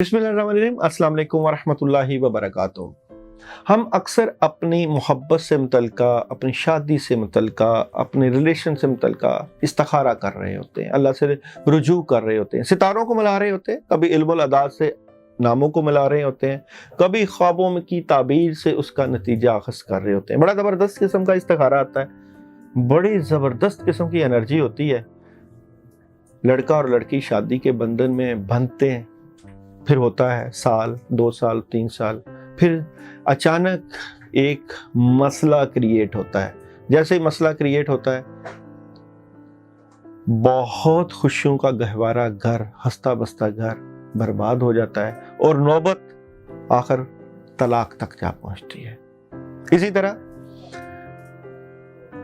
बिस्मिल्लाहिर्रहमानिर्रहीम, अस्सलाम वालेकुम वरहमतुल्लाहि वबरकातुहू। हम अक्सर अपनी मोहब्बत से मुतल्लिका, अपनी शादी से मुतल्लिका, अपने रिलेशन से मुतल्लिका इस्तिखारा कर रहे होते हैं, अल्लाह से रुजू कर रहे होते हैं, सितारों को मिला रहे होते हैं, कभी इल्मुल अदा से नामों को मिला रहे होते हैं, कभी ख्वाबों में की ताबीर से उसका नतीजा अखज़ कर रहे होते हैं। बड़ा ज़बरदस्त किस्म का इस्तिखारा आता है, बड़ी ज़बरदस्त किस्म की एनर्जी होती है। लड़का और लड़की शादी के बंधन में बंधते हैं, फिर होता है साल, 2 साल, 3 साल, फिर अचानक एक मसला क्रिएट होता है। जैसे ही मसला क्रिएट होता है, बहुत खुशियों का गहवारा घर, हंसता बसता घर बर्बाद हो जाता है और नौबत आखिर तलाक तक जा पहुंचती है। इसी तरह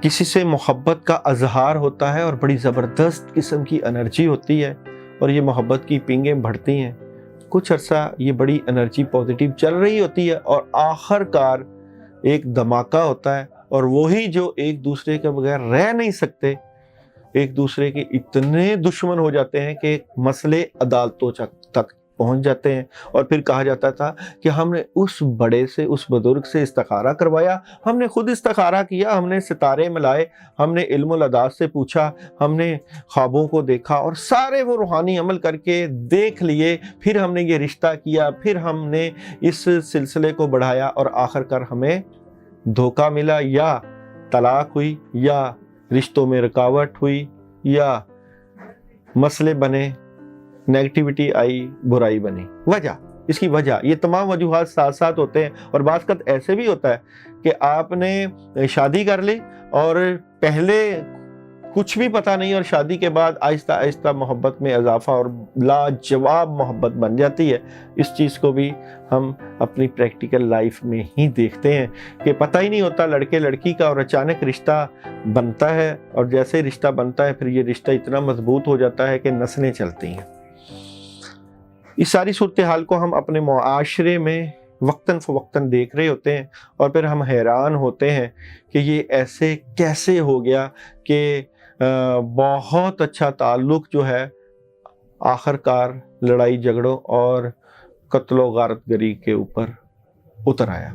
किसी से मोहब्बत का अजहार होता है और बड़ी ज़बरदस्त किस्म की एनर्जी होती है और ये मोहब्बत की पींगें बढ़ती हैं। कुछ अरसा ये बड़ी एनर्जी पॉजिटिव चल रही होती है और आखिरकार एक धमाका होता है और वही जो एक दूसरे के बगैर रह नहीं सकते, एक दूसरे के इतने दुश्मन हो जाते हैं कि मसले अदालतों तक पहुंच जाते हैं। और फिर कहा जाता था कि हमने उस बड़े से, उस बुजुर्ग से इस्तिखारा करवाया, हमने खुद इस्तिखारा किया, हमने सितारे मिलाए, हमने इल्मुल अदा से पूछा, हमने ख्वाबों को देखा और सारे वो रूहानी अमल करके देख लिए, फिर हमने ये रिश्ता किया, फिर हमने इस सिलसिले को बढ़ाया और आखिरकार हमें धोखा मिला, या तलाक हुई, या रिश्तों में रुकावट हुई, या मसले बने, नेगेटिविटी आई, बुराई बनी। इसकी वजह ये तमाम वजूहात साथ साथ होते हैं। और बात कत ऐसे भी होता है कि आपने शादी कर ली और पहले कुछ भी पता नहीं और शादी के बाद आहिस्ता आहिस्ता मोहब्बत में इजाफा और लाजवाब मोहब्बत बन जाती है। इस चीज़ को भी हम अपनी प्रैक्टिकल लाइफ में ही देखते हैं कि पता ही नहीं होता लड़के लड़की का और अचानक रिश्ता बनता है और जैसे रिश्ता बनता है फिर ये रिश्ता इतना मजबूत हो जाता है कि नस्लें चलती हैं। इस सारी सूरत हाल को हम अपने मुआशरे में वक्तन फ़वक्तन देख रहे होते हैं और फिर हम हैरान होते हैं कि ये ऐसे कैसे हो गया कि बहुत अच्छा ताल्लुक़ जो है आखिरकार लड़ाई झगड़ों और कत्लो गारतगरी के ऊपर उतर आया।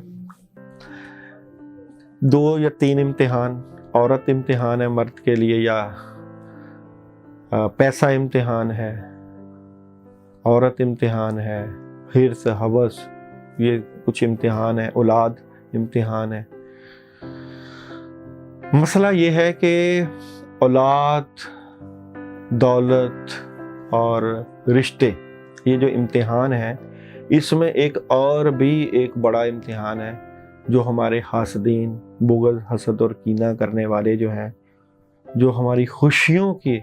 2 या 3 इम्तिहान, औरत इम्तिहान है मर्द के लिए, या पैसा इम्तिहान है, औरत इम्तिहान है, हिर्स हवस ये कुछ इम्तिहान है, औलाद इम्तिहान है। मसला ये है कि औलाद, दौलत और रिश्ते ये जो इम्तिहान है, इसमें एक और भी एक बड़ा इम्तिहान है जो हमारे हासदीन, बुग़्ज़, हसद और कीना करने वाले जो हैं, जो हमारी खुशियों की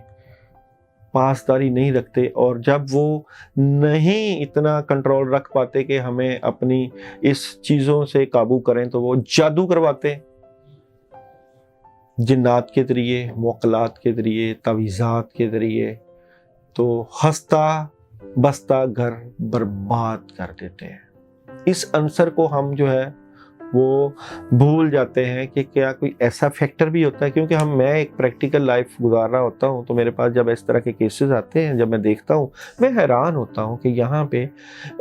पासदारी नहीं रखते और जब वो नहीं इतना कंट्रोल रख पाते कि हमें अपनी इस चीज़ों से काबू करें तो वो जादू करवाते हैं, जिन्नात के ज़रिए, मुअक्कलात के ज़रिए, तवीज़ात के ज़रिए, तो हंसता बसता घर बर्बाद कर देते हैं। इस अंसर को हम जो है वो भूल जाते हैं कि क्या कोई ऐसा फैक्टर भी होता है, क्योंकि मैं एक प्रैक्टिकल लाइफ गुजार रहा होता हूँ तो मेरे पास जब इस तरह के केसेस आते हैं, जब मैं देखता हूँ, मैं हैरान होता हूँ कि यहाँ पे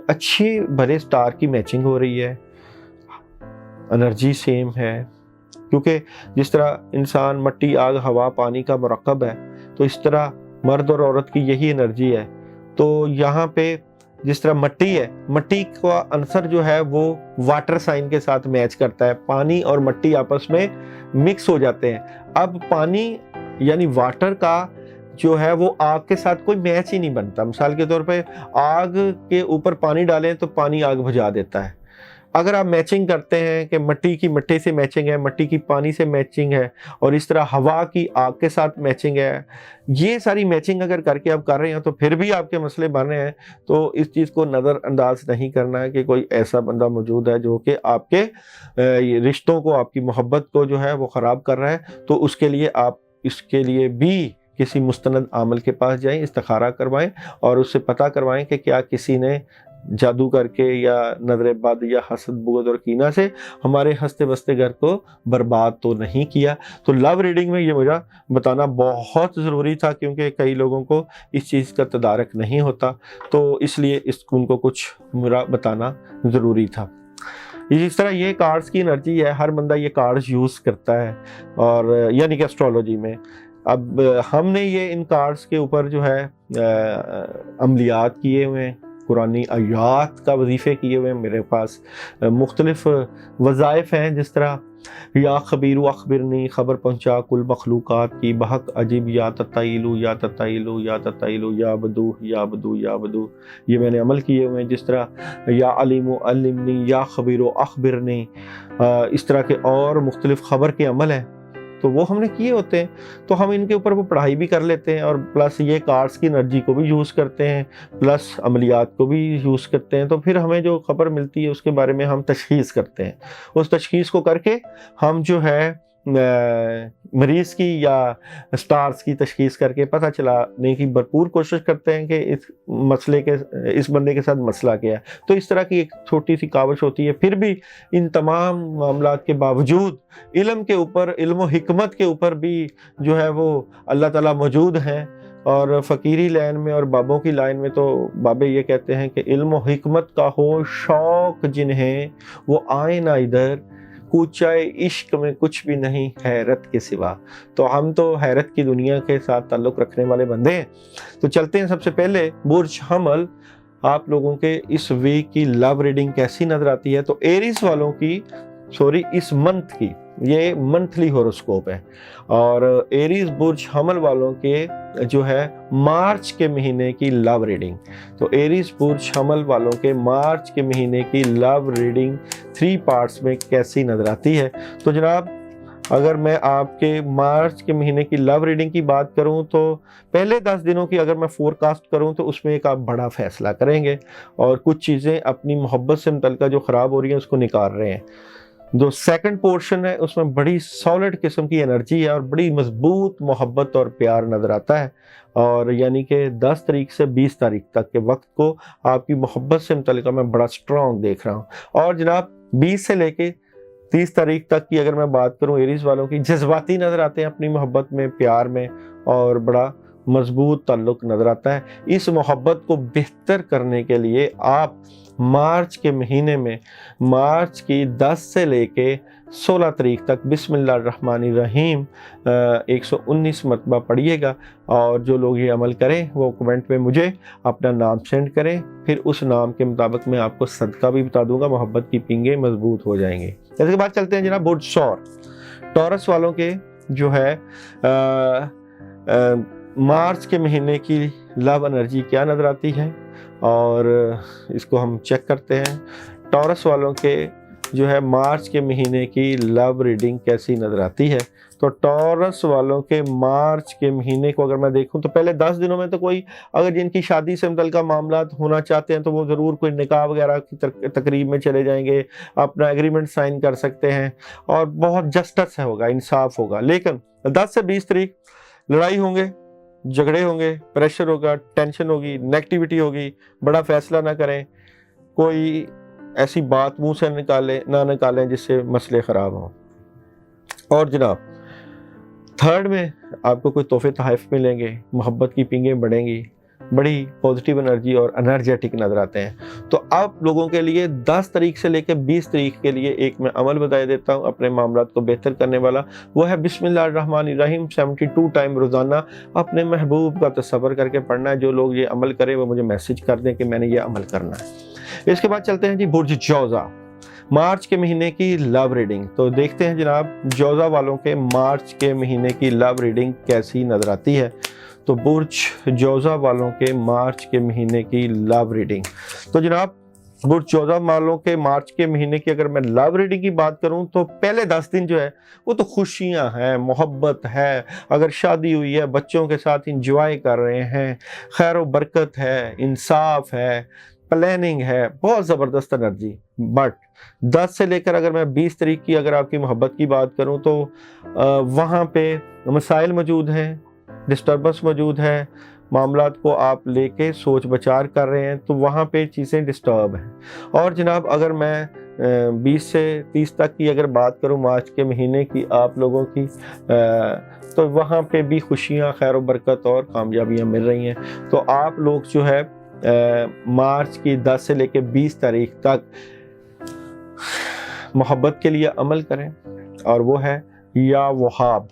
अच्छी भले स्टार की मैचिंग हो रही है, एनर्जी सेम है, क्योंकि जिस तरह इंसान मिट्टी, आग, हवा, पानी का मुरक्कब है, तो इस तरह मर्द और औरत की यही एनर्जी है। तो यहाँ पे जिस तरह मट्टी है, मट्टी का आंसर जो है वो वाटर साइन के साथ मैच करता है, पानी और मट्टी आपस में मिक्स हो जाते हैं। अब पानी यानी वाटर का जो है वो आग के साथ कोई मैच ही नहीं बनता। मिसाल के तौर पे आग के ऊपर पानी डालें तो पानी आग बुझा देता है। अगर आप मैचिंग करते हैं कि मट्टी की मट्टी से मैचिंग है, मट्टी की पानी से मैचिंग है और इस तरह हवा की आग के साथ मैचिंग है, ये सारी मैचिंग अगर करके आप कर रहे हैं तो फिर भी आपके मसले बन रहे हैं, तो इस चीज़ को नज़रअंदाज नहीं करना है कि कोई ऐसा बंदा मौजूद है जो कि आपके रिश्तों को, आपकी मोहब्बत को जो है वो ख़राब कर रहा है। तो उसके लिए आप इसके लिए भी किसी मुस्तनद आमल के पास जाएं, इस्तिखारा करवाएं और उससे पता करवाएं कि क्या किसी ने जादू करके या नजर बद या हसद बुगद और कीना से हमारे हंसते बसते घर को बर्बाद तो नहीं किया। तो लव रीडिंग में ये मुझे बताना बहुत ज़रूरी था, क्योंकि कई लोगों को इस चीज़ का तदारक नहीं होता, तो इसलिए उनको कुछ मुझे बताना ज़रूरी था। इस तरह ये कार्ड्स की एनर्जी है, हर बंदा ये कार्ड्स यूज़ करता है, और यानी कि एस्ट्रोलॉजी में। अब हमने ये इन कार्ड्स के ऊपर जो है अमलियात किए हुए हैं, कुरानी आयात का वजीफ़े किए हुए हैं। मेरे पास मुख्तलिफ वज़ाइफ हैं, जिस तरह या खबीर अखबिरनी, खबर पहुँचा कुल मखलूक़ात की, बहक अजीब या ततैलु या ततैलु या ततैलु या बदू या बदू या बदू, ये मैंने अमल किए हुए हैं। जिस तरह या अलीमु अल्लिमनी या खबीर अखबिरनी, इस तरह के और मुख्तलिफ खबर के अमल हैं, तो वो हमने किए होते हैं। तो हम इनके ऊपर वो पढ़ाई भी कर लेते हैं, और प्लस ये कार्ड्स की एनर्जी को भी यूज़ करते हैं, प्लस अमलियात को भी यूज़ करते हैं। तो फिर हमें जो खबर मिलती है उसके बारे में हम तशख़ीस करते हैं। उस तशख़ीस को करके हम जो है मरीज़ की या स्टार्स की तशख़ीस करके पता चलाने की भरपूर कोशिश करते हैं कि इस बंदे के साथ मसला क्या है। तो इस तरह की एक छोटी सी कावश होती है। फिर भी इन तमाम मामलात के बावजूद इल्म के ऊपर, इल्म व हिकमत के ऊपर भी जो है वो अल्लाह ताला मौजूद हैं। और फ़कीरी लाइन में और बाबों की लाइन में तो बाबे ये कहते हैं कि इल्म व हिकमत का हो शौक़ जिन्हें, वो आए ना इधर, कूचाए इश्क में कुछ भी नहीं हैरत के सिवा। तो हम तो हैरत की दुनिया के साथ ताल्लुक़ रखने वाले बंदे हैं। तो चलते हैं, सबसे पहले बुर्ज हमल, आप लोगों के इस वीक की लव रीडिंग कैसी नज़र आती है। तो एरीज वालों की, इस मंथ की, ये मंथली हॉरोस्कोप है, और एरीज बुर्ज हमल वालों के जो है मार्च के महीने की लव रीडिंग। तो एरीज बुर्ज हमल वालों के मार्च के महीने की लव रीडिंग 3 पार्ट्स में कैसी नजर आती है। तो जनाब, अगर मैं आपके मार्च के महीने की लव रीडिंग की बात करूं, तो पहले 10 दिनों की अगर मैं फोरकास्ट करूं तो उसमें एक आप बड़ा फैसला करेंगे, और कुछ चीज़ें अपनी मोहब्बत से मुतल्लिका जो ख़राब हो रही हैं उसको निकाल रहे हैं। जो सेकंड पोर्शन है उसमें बड़ी सॉलिड किस्म की एनर्जी है, और बड़ी मजबूत मोहब्बत और प्यार नज़र आता है। और यानी कि 10 तारीख से 20 तारीख तक के वक्त को आपकी मोहब्बत से मुतल्लिका मैं बड़ा स्ट्रॉन्ग देख रहा हूँ। और जनाब 20 से लेके 30 तारीख तक की अगर मैं बात करूँ, एरीज वालों की जज्बाती नज़र आते हैं अपनी मोहब्बत में, प्यार में, और बड़ा मजबूत ताल्लुक़ नज़र आता है। इस मोहब्बत को बेहतर करने के लिए आप मार्च के महीने में, मार्च की 10 से लेके 16 तारीख तक बिस्मिल्लाहिर्रहमानिर्रहीम 119 मरतबा पढ़िएगा। और जो लोग ये अमल करें वो कमेंट में मुझे अपना नाम सेंड करें, फिर उस नाम के मुताबिक मैं आपको सदका भी बता दूंगा, मोहब्बत की पिंगें मजबूत हो जाएंगे। इसके बाद चलते हैं जनाब बुर्ज सौर, टॉरस वालों के जो है मार्च के महीने की लव एनर्जी क्या नज़र आती है, और इसको हम चेक करते हैं। टॉरस वालों के जो है मार्च के महीने की लव रीडिंग कैसी नज़र आती है। तो टॉरस वालों के मार्च के महीने को अगर मैं देखूं, तो पहले 10 दिनों में तो कोई, अगर जिनकी शादी से मुतल्लिका मामला होना चाहते हैं तो वो ज़रूर कोई निकाह वगैरह की तकरीब में चले जाएंगे, अपना एग्रीमेंट साइन कर सकते हैं, और बहुत जस्टिस होगा, इंसाफ होगा। लेकिन 10 से 20 तारीख लड़ाई होंगे, झगड़े होंगे, प्रेशर होगा, टेंशन होगी, नेगेटिविटी होगी। बड़ा फैसला ना करें, कोई ऐसी बात मुंह से ना निकालें जिससे मसले ख़राब हों। और जनाब थर्ड में आपको कोई तोहफे तहफ़ मिलेंगे, मोहब्बत की पिंगें बढ़ेंगी, बड़ी पॉजिटिव एनर्जी और एनर्जेटिक नज़र आते हैं। तो आप लोगों के लिए 10 तारीख से लेकर 20 तारीख के लिए एक मैं अमल बता देता हूँ अपने मामलात को बेहतर करने वाला, वो है बिस्मिल्लाहिर्रहमानिर्रहीम 72 टाइम रोज़ाना अपने महबूब का तसव्वुर करके पढ़ना है। जो लोग ये अमल करें वो मुझे मैसेज कर दें कि मैंने ये अमल करना है। इसके बाद चलते हैं जी बुर्ज जौज़ा, मार्च के महीने की लव रीडिंग। तो देखते हैं जनाब जौज़ा वालों के मार्च के महीने की लव रीडिंग कैसी नज़र आती है। तो बुर्ज जौज़ा वालों के मार्च के महीने की लव रीडिंग। तो जनाब बुर्ज जौज़ा वालों के मार्च के महीने की अगर मैं लव रीडिंग की बात करूं, तो पहले 10 दिन जो है वो तो खुशियां हैं, मोहब्बत है, अगर शादी हुई है बच्चों के साथ इंजॉय कर रहे हैं, खैर व बरकत है, इंसाफ है, प्लानिंग है, बहुत ज़बरदस्त एनर्जी। बट 10 से लेकर अगर मैं 20 तारीख की अगर आपकी मोहब्बत की बात करूं, तो वहाँ पे मसाइल मौजूद हैं, डिस्टर्बेंस मौजूद है, मामलात को आप लेके सोच विचार कर रहे हैं तो वहाँ पे चीज़ें डिस्टर्ब हैं। और जनाब अगर मैं 20 से 30 तक की अगर बात करूँ मार्च के महीने की आप लोगों की, तो वहाँ पे भी खुशियाँ, खैर बरकत और कामयाबियाँ मिल रही हैं। तो आप लोग जो है मार्च की 10 से लेकर 20 तारीख तक मोहब्बत के लिए अमल करें, और वो है या वहाब।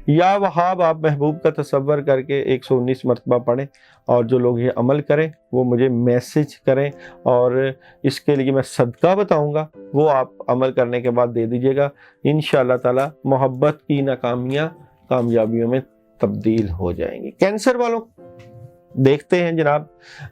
या वहाब आप महबूब का तसव्वुर करके 119 मरतबा पढ़ें, और जो लोग ये अमल करें वो मुझे मैसेज करें, और इसके लिए मैं सदका बताऊंगा, वो आप अमल करने के बाद दे दीजिएगा। इंशाअल्लाह ताला मोहब्बत की नाकामियाँ कामयाबियों में तब्दील हो जाएंगी। कैंसर वालों देखते हैं जनाब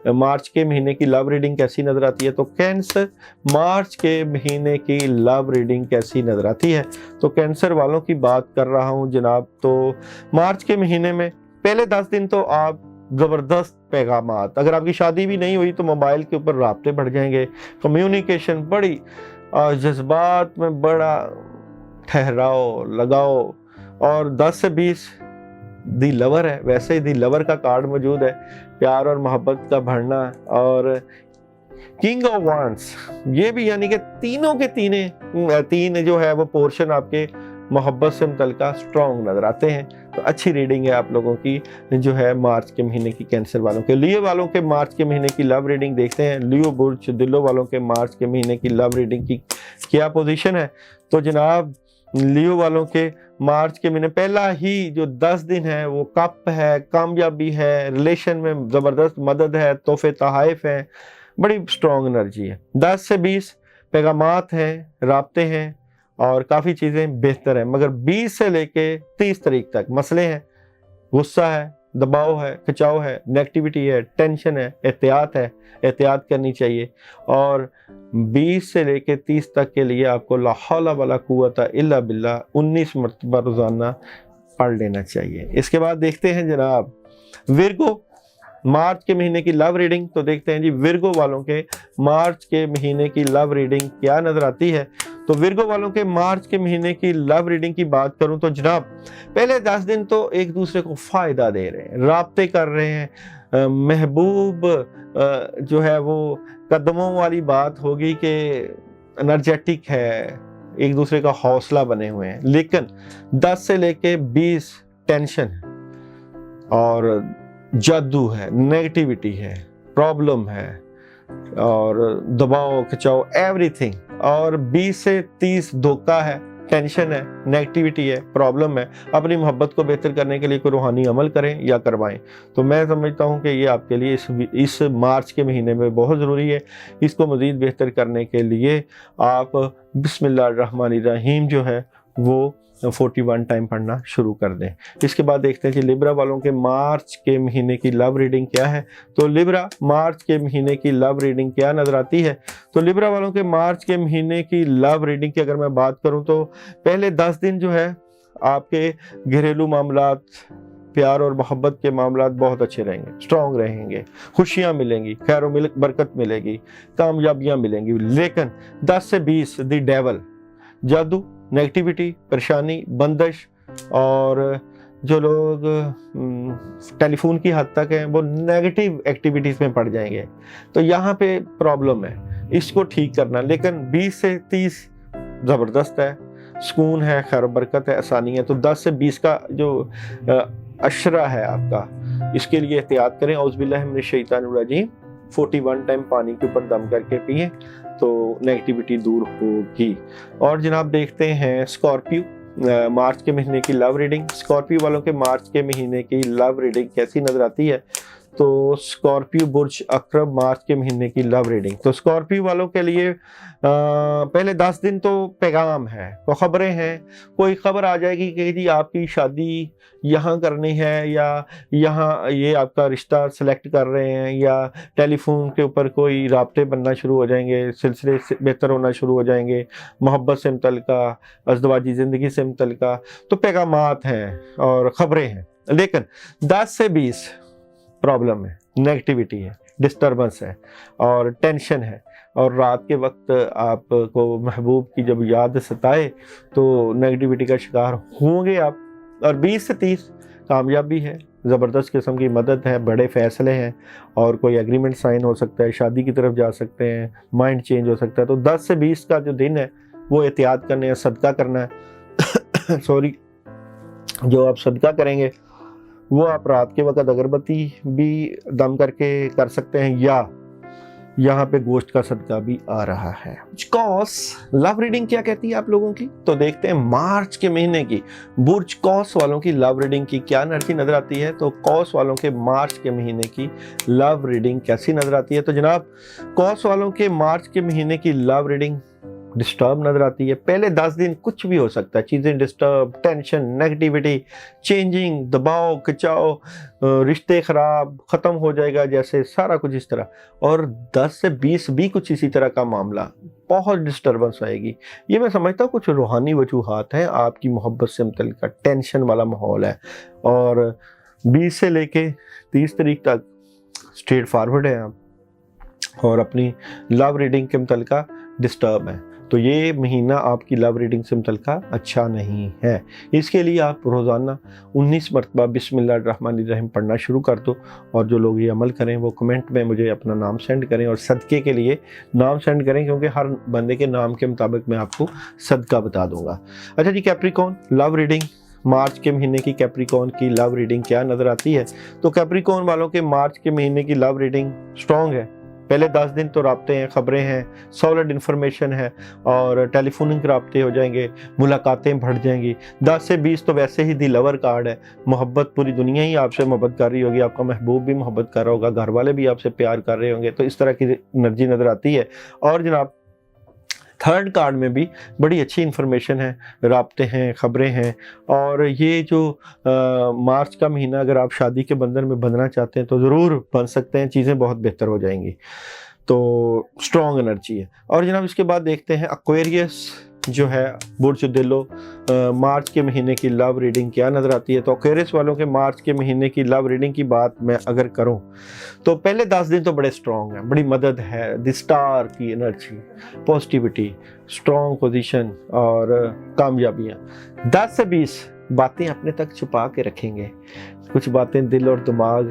मार्च के महीने की लव रीडिंग कैसी नजर आती है। तो कैंसर मार्च के महीने की लव रीडिंग कैसी नजर आती है, तो कैंसर वालों की बात कर रहा हूं जनाब। तो मार्च के महीने में पहले 10 दिन तो आप ज़बरदस्त पैगामात, अगर आपकी शादी भी नहीं हुई तो मोबाइल के ऊपर राब्ते बढ़ जाएंगे, कम्युनिकेशन बड़ी, जज्बात में बड़ा ठहराव लगाओ। और 10 से 20 दी लवर है, वैसे ही दी लवर का कार्ड मौजूद है, प्यार और मोहब्बत का बढ़ना। और किंग ऑफ वांड्स ये भी, यानी कि तीनों के तीन जो है वो पोर्शन आपके मोहब्बत से मुतल्लिका स्ट्रॉन्ग नजर आते हैं। तो अच्छी रीडिंग है आप लोगों की जो है मार्च के महीने की कैंसर वालों के। लियो वालों के मार्च के महीने की लव रीडिंग देखते हैं। लियो बुर्ज दिलो वालों के मार्च के महीने की लव रीडिंग की क्या पोजीशन है। तो जनाब लियो वालों के मार्च के महीने पहला ही जो 10 दिन है वो कप है, कामयाबी है, रिलेशन में ज़बरदस्त मदद है, तोहफे तहाइफ हैं, बड़ी स्ट्रॉन्ग एनर्जी है। 10 से 20 पैगामात हैं, राब्ते हैं, और काफ़ी चीज़ें बेहतर हैं। मगर 20 से लेके 30 तारीख तक मसले हैं, गुस्सा है, दबाव है, खिंचाव है, नेगेटिविटी है, टेंशन है, एहतियात करनी चाहिए। और 20 से लेके 30 तक के लिए आपको ला हौला वला कुव्वता इल्ला बिल्लाह 19 मरतबा रोज़ाना पढ़ लेना चाहिए। इसके बाद देखते हैं जनाब विर्गो मार्च के महीने की लव रीडिंग। तो देखते हैं जी विर्गो वालों के मार्च के महीने की लव रीडिंग क्या नजर आती है। तो विर्गो वालों के मार्च के महीने की लव रीडिंग की बात करूं तो जनाब पहले 10 दिन तो एक दूसरे को फायदा दे रहे हैं, राब्ते कर रहे हैं, महबूब जो है वो कदमों वाली बात होगी कि एनर्जेटिक है, एक दूसरे का हौसला बने हुए हैं। लेकिन 10 से लेके 20 टेंशन है, और जादू है, नेगेटिविटी है, प्रॉब्लम है, और दबाव खिंचाव एवरीथिंग। और 20 से 30 धोखा है, टेंशन है, नेगेटिविटी है, प्रॉब्लम है। अपनी मोहब्बत को बेहतर करने के लिए कोई रूहानी अमल करें या करवाएं। तो मैं समझता हूं कि ये आपके लिए इस मार्च के महीने में बहुत ज़रूरी है। इसको मज़ीद बेहतर करने के लिए आप बिस्मिल्लाहिर्रहमानिर्रहीम जो है वो 41 टाइम पढ़ना शुरू कर दें। इसके बाद देखते हैं कि लिब्रा वालों के मार्च के महीने की लव रीडिंग क्या है। तो लिब्रा मार्च के महीने की लव रीडिंग क्या नज़र आती है। तो लिब्रा वालों के मार्च के महीने की लव रीडिंग की अगर मैं बात करूं तो पहले 10 दिन जो है आपके घरेलू मामलात, प्यार और मोहब्बत के मामलात बहुत अच्छे रहेंगे, स्ट्रॉन्ग रहेंगे, खुशियाँ मिलेंगी, खैर बरकत मिलेगी, कामयाबियाँ मिलेंगी। लेकिन 10 से 20 दी डेवल, जादू, नेगेटिविटी, परेशानी, बंदिश, और जो लोग टेलीफोन की हद तक हैं वो नेगेटिव एक्टिविटीज़ में पड़ जाएंगे। तो यहाँ पे प्रॉब्लम है, इसको ठीक करना। लेकिन 20 से 30 ज़बरदस्त है, सुकून है, खैर बरकत है, आसानी है। तो 10 से 20 का जो अशरा है आपका, इसके लिए एहतियात करें। औज़ुबिल्लाहि मिनश्शैतानिर्रजीम 41 टाइम पानी के ऊपर दम करके पिएं तो नेगेटिविटी दूर होगी। और जनाब देखते हैं स्कॉर्पियो मार्च के महीने की लव रीडिंग। स्कॉर्पियो वालों के मार्च के महीने की लव रीडिंग कैसी नजर आती है। तो स्कॉर्पियो बुर्ज अक्रब मार्च के महीने की लव रीडिंग। तो स्कॉर्पियो वालों के लिए पहले 10 दिन तो पैगाम है, तो खबरें हैं, कोई खबर आ जाएगी कि जी आपकी शादी यहाँ करनी है, या यहाँ ये आपका रिश्ता सेलेक्ट कर रहे हैं, या टेलीफोन के ऊपर कोई राब्ते बनना शुरू हो जाएंगे, सिलसिले बेहतर होना शुरू हो जाएंगे, मोहब्बत से मुतल्लिका, अज़दवाजी ज़िंदगी से मुतल्लिका। तो पैगामात हैं और ख़बरें हैं। लेकिन 10 से 20 प्रॉब्लम है, नेगेटिविटी है, डिस्टर्बेंस है, और टेंशन है। और रात के वक्त आपको महबूब की जब याद सताए तो नेगेटिविटी का शिकार होंगे आप। और 20 से 30 कामयाबी है, زبردست قسم کی مدد ہے، بڑے فیصلے ہیں اور کوئی ایگریمنٹ سائن ہو سکتا ہے، شادی کی طرف جا سکتے ہیں، مائنڈ چینج ہو سکتا ہے۔ تو 10 سے 20 کا جو دن ہے وہ احتیاط کرنے ہے، صدقہ کرنا ہے سوری جو آپ صدقہ کریں گے وہ آپ رات کے وقت اگربتی بھی دم کر کے کر سکتے ہیں، یا یہاں پہ گوشت کا صدقہ بھی آ رہا ہے۔ قوس لو ریڈنگ کیا کہتی ہے آپ لوگوں کی؟ تو دیکھتے ہیں مارچ کے مہینے کی برج قوس والوں کی لو ریڈنگ کی کیا انرجی نظر آتی ہے۔ تو قوس والوں کے مارچ کے مہینے کی لو ریڈنگ کیسی نظر آتی ہے؟ تو جناب قوس والوں کے مارچ کے مہینے کی لو ریڈنگ ڈسٹرب نظر آتی ہے۔ پہلے 10 دن کچھ بھی ہو سکتا ہے، چیزیں ڈسٹرب، ٹینشن، نیگیٹیوٹی، چینجنگ، دباؤ کھچاؤ، رشتے خراب، ختم ہو جائے گا جیسے، سارا کچھ اس طرح۔ اور 10 سے 20 بھی کچھ اسی طرح کا معاملہ، بہت ڈسٹربنس آئے گی۔ یہ میں سمجھتا ہوں کچھ روحانی وجوہات ہیں، آپ کی محبت سے متعلقہ ٹینشن والا ماحول ہے، اور 20 سے لے کے 30 تاریخ تک اسٹریٹ فارورڈ ہیں آپ، اور اپنی لو ریڈنگ کے متعلقہ ڈسٹرب ہیں۔ تو یہ مہینہ آپ کی لو ریڈنگ سے متعلقہ اچھا نہیں ہے۔ اس کے لیے آپ روزانہ 19 مرتبہ بسم اللہ الرحمن الرحیم پڑھنا شروع کر دو، اور جو لوگ یہ عمل کریں وہ کمنٹ میں مجھے اپنا نام سینڈ کریں، اور صدقے کے لیے نام سینڈ کریں، کیونکہ ہر بندے کے نام کے مطابق میں آپ کو صدقہ بتا دوں گا۔ اچھا جی، کیپریکون لو ریڈنگ مارچ کے مہینے کی کیپریکون کی لو ریڈنگ کیا نظر آتی ہے؟ تو کیپریکون والوں کے مارچ کے مہینے کی لو ریڈنگ سٹرونگ ہے۔ پہلے 10 دن تو رابطے ہیں، خبریں ہیں، سالڈ انفارمیشن ہے، اور ٹیلی فوننگ رابطے ہو جائیں گے، ملاقاتیں بڑھ جائیں گی۔ 10 سے 20 تو ویسے ہی دی لور کارڈ ہے، محبت، پوری دنیا ہی آپ سے محبت کر رہی ہوگی، آپ کا محبوب بھی محبت کر رہا ہوگا، گھر والے بھی آپ سے پیار کر رہے ہوں گے، تو اس طرح کی انرجی نظر آتی ہے۔ اور جناب تھرڈ کارڈ میں بھی بڑی اچھی انفارمیشن ہے، رابطے ہیں، خبریں ہیں، اور یہ جو مارچ کا مہینہ اگر آپ شادی کے بندھن میں بندھنا چاہتے ہیں تو ضرور بن سکتے ہیں، چیزیں بہت بہتر ہو جائیں گی۔ تو سٹرونگ انرجی ہے۔ اور جناب اس کے بعد دیکھتے ہیں ایکویریس جو ہے برج دلو، مارچ کے مہینے کی لو ریڈنگ کیا نظر آتی ہے؟ تو ایکویریس والوں کے مارچ کے مہینے کی لو ریڈنگ کی بات میں اگر کروں تو پہلے 10 دن تو بڑے سٹرونگ ہیں، بڑی مدد ہے، دی سٹار کی انرجی، پازیٹیوٹی، سٹرونگ پوزیشن اور کامیابیاں۔ 10 سے 20 باتیں اپنے تک چھپا کے رکھیں گے، کچھ باتیں دل اور دماغ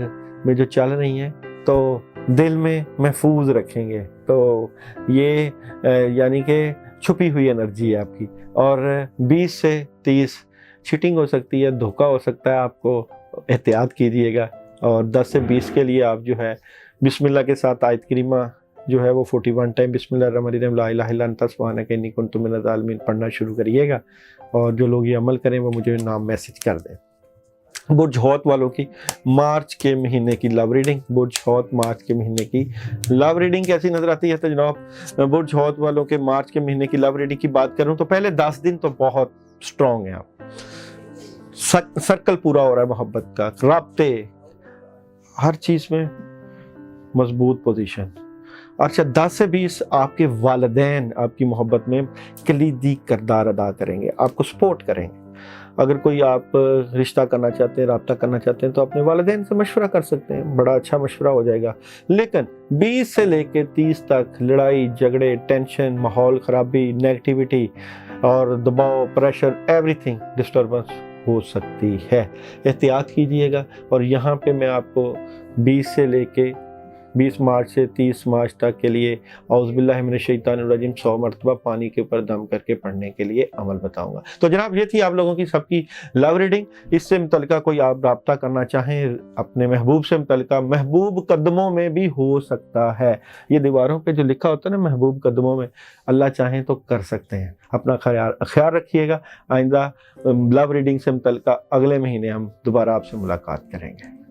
میں جو چل رہی ہیں تو دل میں محفوظ رکھیں گے۔ تو یہ یعنی کہ چھپی ہوئی انرجی ہے آپ کی۔ اور 20 سے 30 چیٹنگ ہو سکتی ہے، دھوکہ ہو سکتا ہے، آپ کو احتیاط کیجیے گا۔ اور 10 سے 20 کے لیے آپ جو ہے بسم اللہ کے ساتھ آیت کریمہ جو ہے وہ 41 ٹائم بسم اللہ الرحمن الرحیم لا الہ الا انت سبحانک انی کنت من الظالمین پڑھنا شروع کریے گا، اور جو لوگ یہ عمل کریں وہ مجھے نام میسج کر دیں۔ برج حوت والوں کی مارچ کے مہینے کی لو ریڈنگ، برج حوت مارچ کے مہینے کی لو ریڈنگ کیسی نظر آتی ہے؟ تو جناب برج حوت والوں کے مارچ کے مہینے کی لو ریڈنگ کی بات کروں تو پہلے 10 دن تو بہت سٹرونگ ہیں، آپ سرکل پورا ہو رہا ہے محبت کا، رابطے، ہر چیز میں مضبوط پوزیشن۔ اچھا 10 سے 20 آپ کے والدین آپ کی محبت میں کلیدی کردار ادا کریں گے، آپ کو سپورٹ کریں گے۔ اگر کوئی آپ رشتہ کرنا چاہتے ہیں، رابطہ کرنا چاہتے ہیں تو اپنے والدین سے مشورہ کر سکتے ہیں، بڑا اچھا مشورہ ہو جائے گا۔ لیکن 20 سے لے کے 30 تک لڑائی جھگڑے، ٹینشن، ماحول خرابی، نیگیٹیوٹی اور دباؤ، پریشر، ایوری تھنگ ڈسٹربنس ہو سکتی ہے، احتیاط کیجئے گا۔ اور یہاں پہ میں آپ کو 20 سے لے کے 20 مارچ سے 30 مارچ تک کے لیے اعوذ باللہ من الشیطان الرجیم 100 مرتبہ پانی کے اوپر دم کر کے پڑھنے کے لیے عمل بتاؤں گا۔ تو جناب یہ تھی آپ لوگوں کی سب کی لو ریڈنگ۔ اس سے متعلقہ کوئی آپ رابطہ کرنا چاہیں اپنے محبوب سے متعلقہ، محبوب قدموں میں بھی ہو سکتا ہے، یہ دیواروں پہ جو لکھا ہوتا ہے نا محبوب قدموں میں، اللہ چاہیں تو کر سکتے ہیں۔ اپنا خیال رکھیے گا۔ آئندہ لو ریڈنگ سے متعلقہ اگلے مہینے ہم دوبارہ آپ سے ملاقات کریں گے۔